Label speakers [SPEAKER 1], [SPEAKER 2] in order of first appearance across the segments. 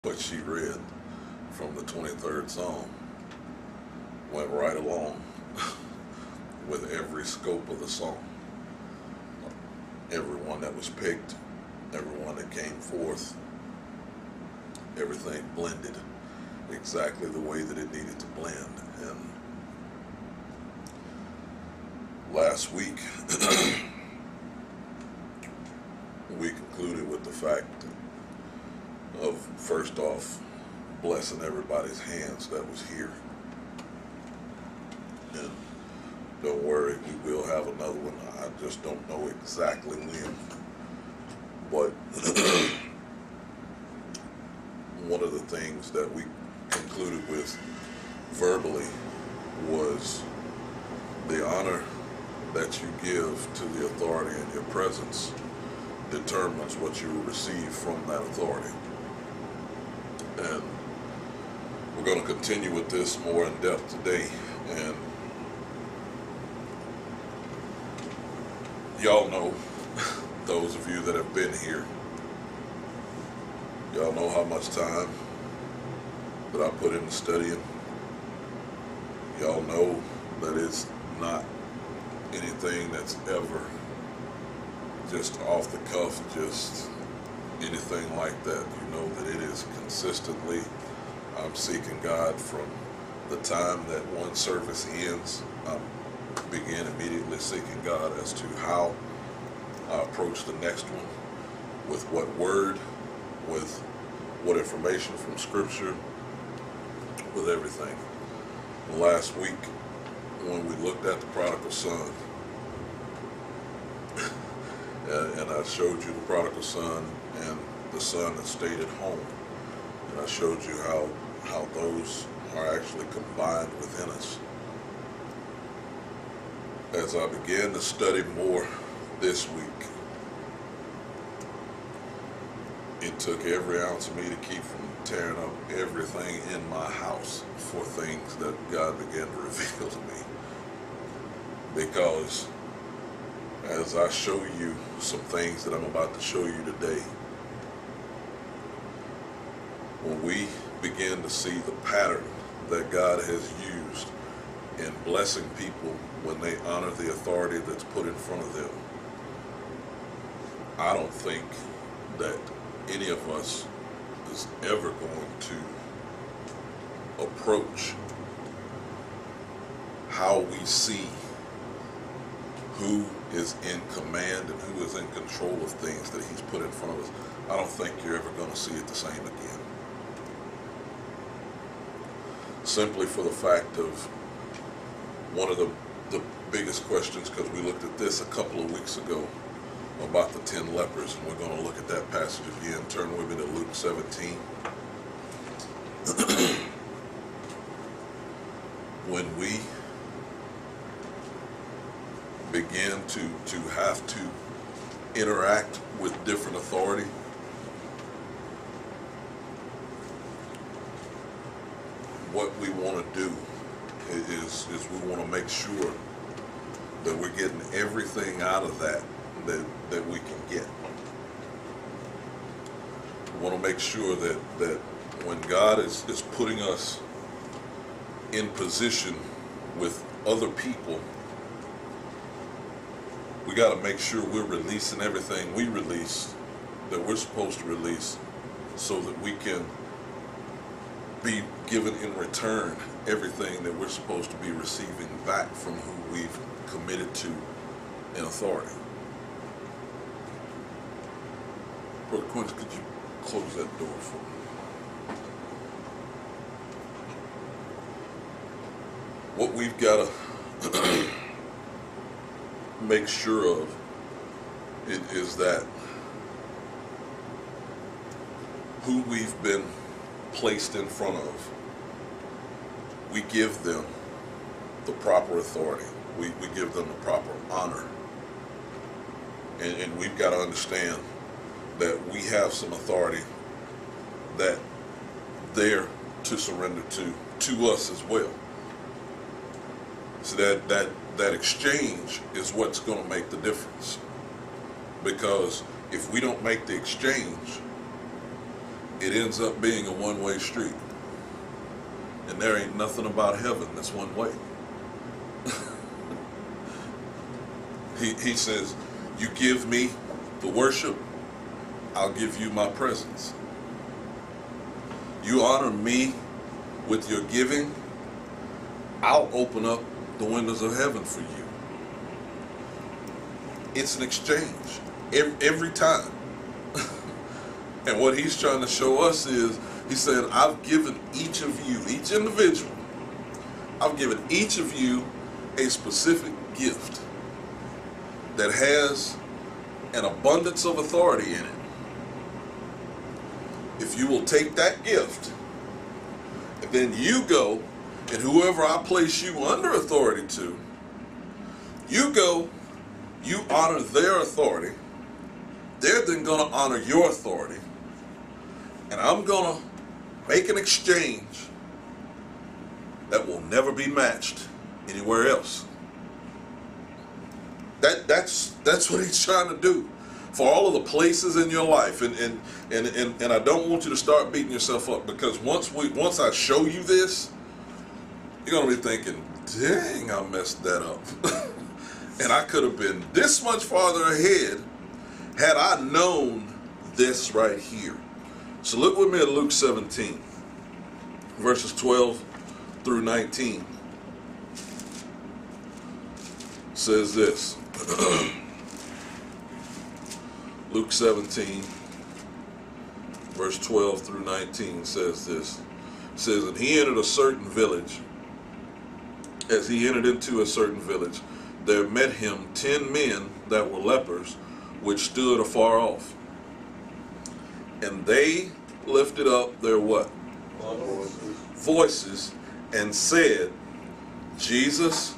[SPEAKER 1] What she read from the 23rd Psalm went right along with every scope of the song. Everyone that was picked, everyone that came forth, everything blended exactly the way that it needed to blend. And last week, we concluded with the fact of, first off, blessing everybody's hands that was here. And don't worry, we will have another one. I just don't know exactly when. But one of the things that we concluded with verbally was the honor that you give to the authority in your presence determines what you will receive from that authority. And we're going to continue with this more in depth today. And y'all know, those of you that have been here, y'all know how much time that I put into studying. Y'all know that it's not anything that's ever just off the cuff, just anything like that. You know that it is consistently, I'm seeking God from the time that one service ends. I begin immediately seeking God as to how I approach the next one, with what word, with what information from Scripture, with everything. And last week, when we looked at the prodigal son, and I showed you the prodigal son and the son that stayed at home, and I showed you how those are actually combined within us. As I began to study more this week, it took every ounce of me to keep from tearing up everything in my house for things that God began to reveal to me. Because as I show you some things that I'm about to show you today, when we begin to see the pattern that God has used in blessing people when they honor the authority that's put in front of them, I don't think that any of us is ever going to approach how we see who is in command and who is in control of things that He's put in front of us. I don't think you're ever going to see it the same again. Simply for the fact of one of the biggest questions, because we looked at this a couple of weeks ago about the 10 lepers, and we're going to look at that passage again. Turn with me to Luke 17. When we begin to have to interact with different authority, what we want to do is we want to make sure that we're getting everything out of that we can get. We want to make sure that when God is putting us in position with other people, we got to make sure we're releasing everything we release that we're supposed to release, so that we can be given in return everything that we're supposed to be receiving back from who we've committed to in authority. Brother Quincy, could you close that door for me? What we've got to make sure of is that who we've been placed in front of, we give them the proper authority. We give them the proper honor. And we've got to understand that we have some authority that they're to surrender to us as well. So that exchange is what's going to make the difference. Because if we don't make the exchange, it ends up being a one-way street. And there ain't nothing about heaven that's one way. He says, you give me the worship, I'll give you my presence. You honor me with your giving, I'll open up the windows of heaven for you. It's an exchange every time. And what he's trying to show us is, he said, I've given each of you, each individual, I've given each of you a specific gift that has an abundance of authority in it. If you will take that gift, and then you go, and whoever I place you under authority to, you go, you honor their authority, they're then going to honor your authority, and I'm going to make an exchange that will never be matched anywhere else. That's what he's trying to do for all of the places in your life. And I don't want you to start beating yourself up, because once I show you this, you're going to be thinking, dang, I messed that up. And I could have been this much farther ahead had I known this right here. So look with me at Luke 17, verses 12 through 19. It says this. Luke 17, verse 12 through 19 says this. It says, and he entered a certain village. As he entered into a certain village, there met him 10 men that were lepers, which stood afar off. And they lifted up their what? Voices, and said, Jesus,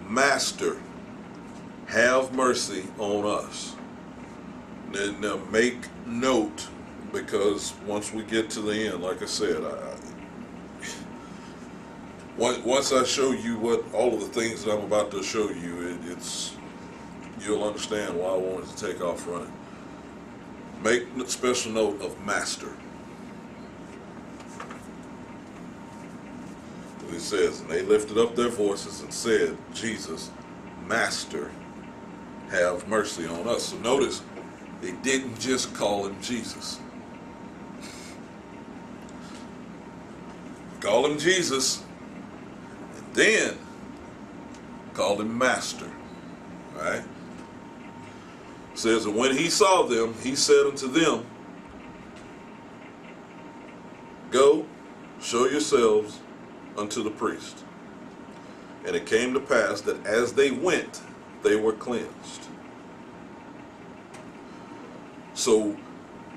[SPEAKER 1] Master, have mercy on us. Now make note, because once we get to the end, like I said, once I show you what all of the things that I'm about to show you, you'll understand why I wanted to take off running. Make special note of Master. It says, and they lifted up their voices and said, Jesus, Master, have mercy on us. So notice, they didn't just call him Jesus. Call him Jesus, and then called him Master. All right? It says, and when he saw them, he said unto them, go, show yourselves unto the priest. And it came to pass that as they went, they were cleansed. So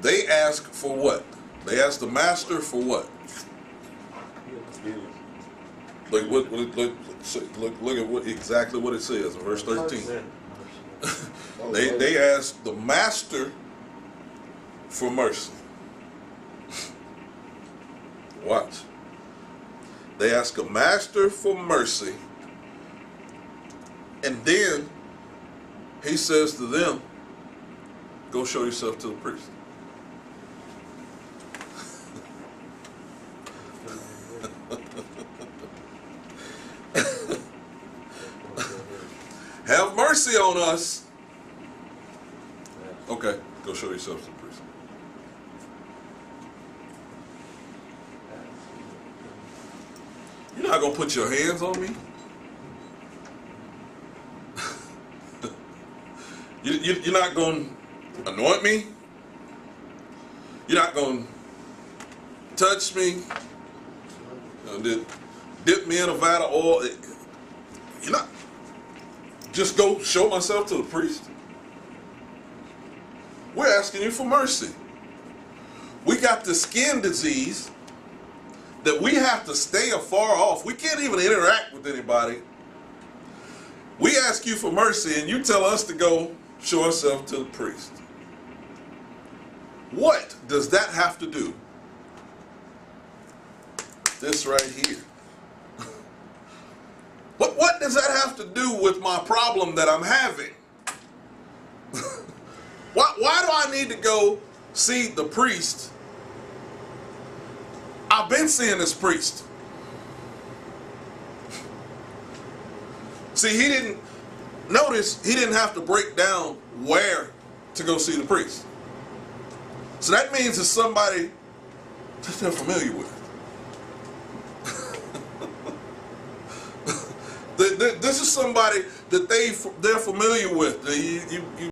[SPEAKER 1] they asked for what? They asked the Master for what? Like what? Look at what exactly what it says in verse 13. They asked the Master for mercy. Watch. They ask a Master for mercy, and then he says to them, go show yourself to the priest. Have mercy on us. Okay, go show yourself to the priest. You're not going to put your hands on me? You're not going to anoint me? You're not going to touch me? Dip me in a vat of oil? You're not. Just go show myself to the priest. We're asking you for mercy. We got the skin disease that we have to stay afar off. We can't even interact with anybody. We ask you for mercy, and you tell us to go show ourselves to the priest. What does that have to do? This right here. What does that have to do with my problem that I'm having? Why do I need to go see the priest I've been seeing this priest. See, he didn't have to break down where to go see the priest. So that means it's somebody that they're familiar with. This is somebody that they're familiar with. You